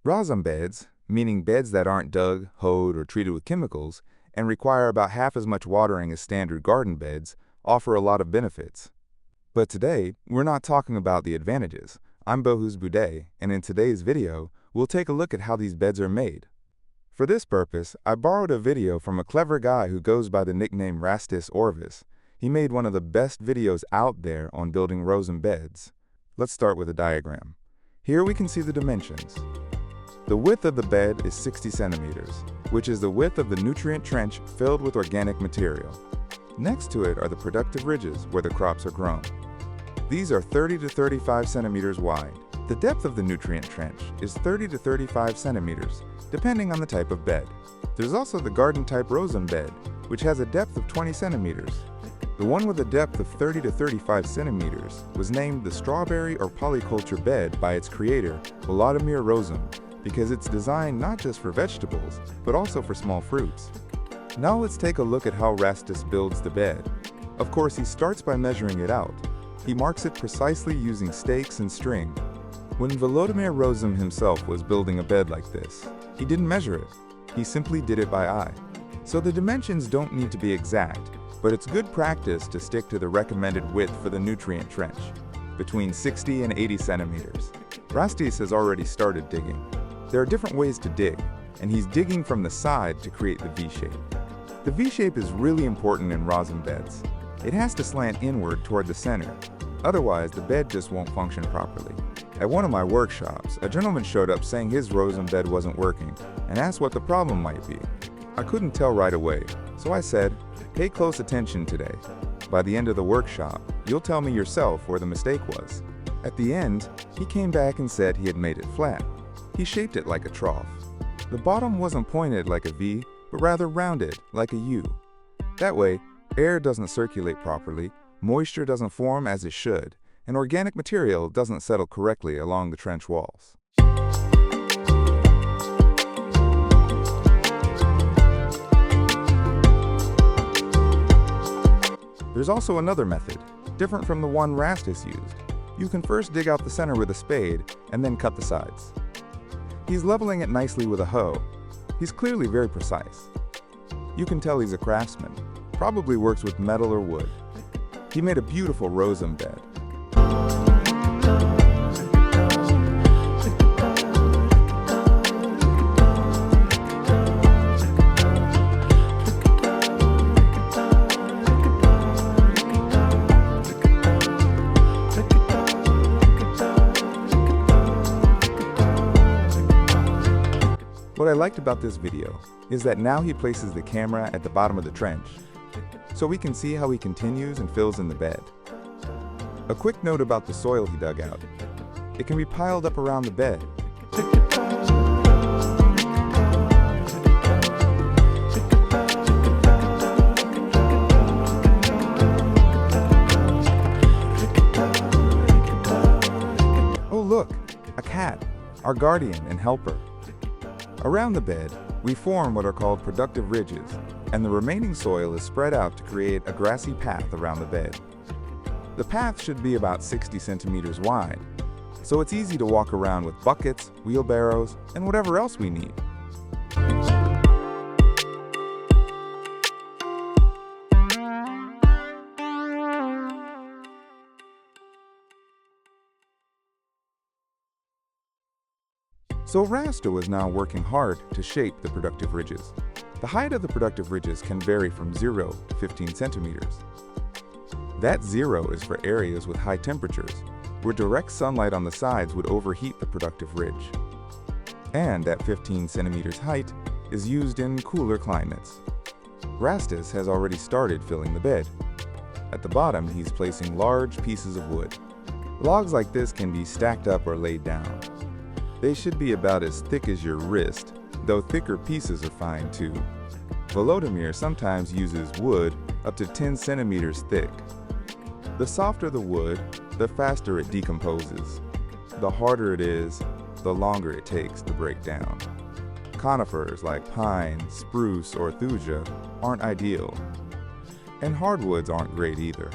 Rozum beds, meaning beds that aren't dug, hoed, or treated with chemicals, and require about half as much watering as standard garden beds, offer a lot of benefits. But today, we're not talking about the advantages. I'm Bohuz Boudet, and in today's video, we'll take a look at how these beds are made. For this purpose, I borrowed a video from a clever guy who goes by the nickname Rastis Orvis. He made one of the best videos out there on building Rozum beds. Let's start with a diagram. Here we can see the dimensions. The width of the bed is 60 centimeters, which is the width of the nutrient trench filled with organic material. Next to it are the productive ridges where the crops are grown. These are 30 to 35 centimeters wide. The depth of the nutrient trench is 30 to 35 centimeters, depending on the type of bed. There's also the garden-type Rozum bed, which has a depth of 20 centimeters. The one with a depth of 30 to 35 centimeters was named the strawberry or polyculture bed by its creator, Volodymyr Rozum, because it's designed not just for vegetables, but also for small fruits. Now let's take a look at how Rastis builds the bed. Of course, he starts by measuring it out. He marks it precisely using stakes and string. When Volodymyr Rozum himself was building a bed like this, he didn't measure it. He simply did it by eye. So the dimensions don't need to be exact, but it's good practice to stick to the recommended width for the nutrient trench, between 60 and 80 centimeters. Rastis has already started digging. There are different ways to dig, and he's digging from the side to create the V-shape. The V-shape is really important in Rozum beds. It has to slant inward toward the center, otherwise the bed just won't function properly. At one of my workshops, a gentleman showed up saying his Rozum bed wasn't working and asked what the problem might be. I couldn't tell right away, so I said, "Pay close attention today. By the end of the workshop, you'll tell me yourself where the mistake was." At the end, he came back and said he had made it flat. He shaped it like a trough. The bottom wasn't pointed like a V, but rather rounded like a U. That way, air doesn't circulate properly, moisture doesn't form as it should, and organic material doesn't settle correctly along the trench walls. There's also another method, different from the one Rastis used. You can first dig out the center with a spade and then cut the sides. He's leveling it nicely with a hoe. He's clearly very precise. You can tell he's a craftsman, probably works with metal or wood. He made a beautiful Rozum bed. What I liked about this video is that now he places the camera at the bottom of the trench, so we can see how he continues and fills in the bed. A quick note about the soil he dug out. It can be piled up around the bed. Oh look, a cat, our guardian and helper. Around the bed, we form what are called productive ridges, and the remaining soil is spread out to create a grassy path around the bed. The path should be about 60 centimeters wide, so it's easy to walk around with buckets, wheelbarrows, and whatever else we need. So Rasto is now working hard to shape the productive ridges. The height of the productive ridges can vary from 0 to 15 centimeters. That 0 is for areas with high temperatures, where direct sunlight on the sides would overheat the productive ridge. And that 15 centimeters height is used in cooler climates. Rastis has already started filling the bed. At the bottom, he's placing large pieces of wood. Logs like this can be stacked up or laid down. They should be about as thick as your wrist, though thicker pieces are fine too. Volodymyr sometimes uses wood up to 10 centimeters thick. The softer the wood, the faster it decomposes. The harder it is, the longer it takes to break down. Conifers like pine, spruce, or thuja aren't ideal. And hardwoods aren't great either.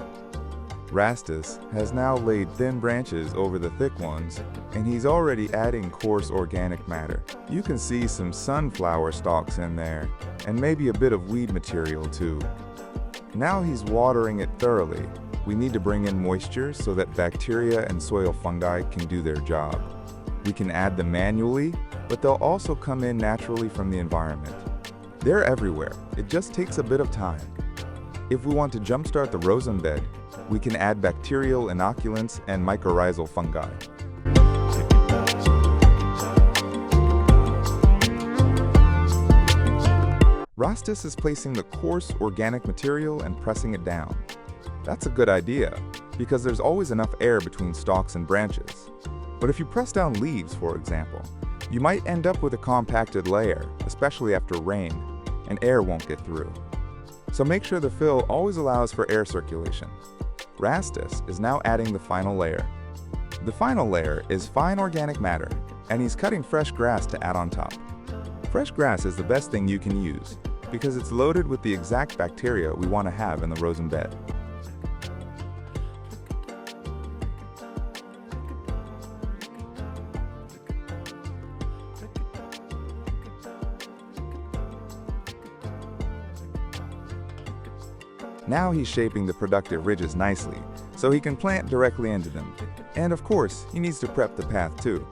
Rastus has now laid thin branches over the thick ones, and he's already adding coarse organic matter. You can see some sunflower stalks in there, and maybe a bit of weed material too. Now he's watering it thoroughly. We need to bring in moisture so that bacteria and soil fungi can do their job. We can add them manually, but they'll also come in naturally from the environment. They're everywhere. It just takes a bit of time. If we want to jumpstart the Rozum bed, we can add bacterial inoculants and mycorrhizal fungi. Rastus is placing the coarse organic material and pressing it down. That's a good idea, because there's always enough air between stalks and branches. But if you press down leaves, for example, you might end up with a compacted layer, especially after rain, and air won't get through. So make sure the fill always allows for air circulation. Rastus is now adding the final layer. The final layer is fine organic matter, and he's cutting fresh grass to add on top. Fresh grass is the best thing you can use, because it's loaded with the exact bacteria we want to have in the Rozum bed. Now he's shaping the productive ridges nicely, so he can plant directly into them. And of course, he needs to prep the path too.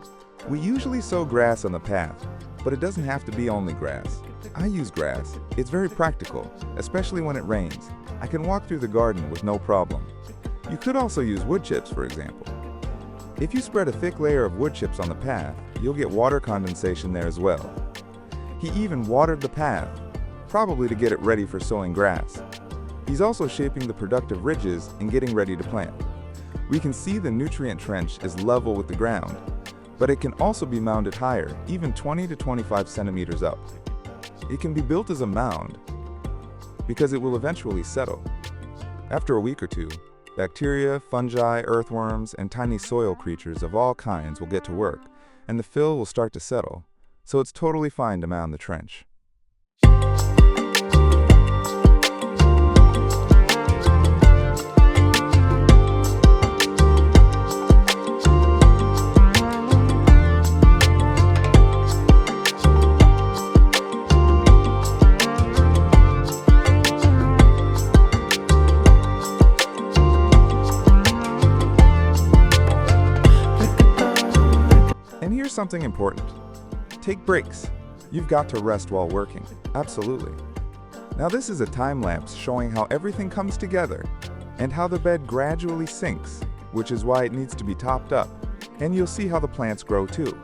We usually sow grass on the path, but it doesn't have to be only grass. I use grass. It's very practical, especially when it rains. I can walk through the garden with no problem. You could also use wood chips, for example. If you spread a thick layer of wood chips on the path, you'll get water condensation there as well. He even watered the path, probably to get it ready for sowing grass. He's also shaping the productive ridges and getting ready to plant. We can see the nutrient trench is level with the ground, but it can also be mounded higher, even 20 to 25 centimeters up. It can be built as a mound because it will eventually settle. After a week or two, bacteria, fungi, earthworms, and tiny soil creatures of all kinds will get to work, and the fill will start to settle, so it's totally fine to mound the trench. And here's something important. Take breaks. You've got to rest while working. Absolutely. Now this is a time lapse showing how everything comes together and how the bed gradually sinks, which is why it needs to be topped up, and you'll see how the plants grow too.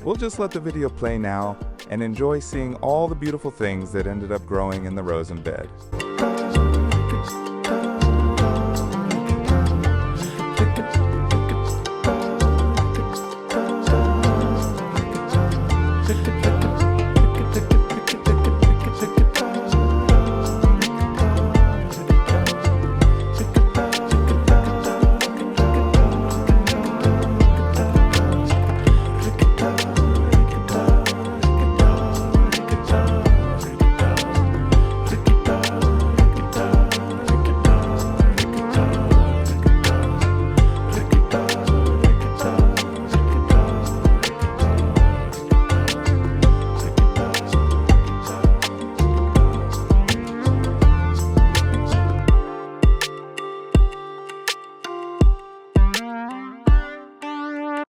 We'll just let the video play now and enjoy seeing all the beautiful things that ended up growing in the Rozum bed.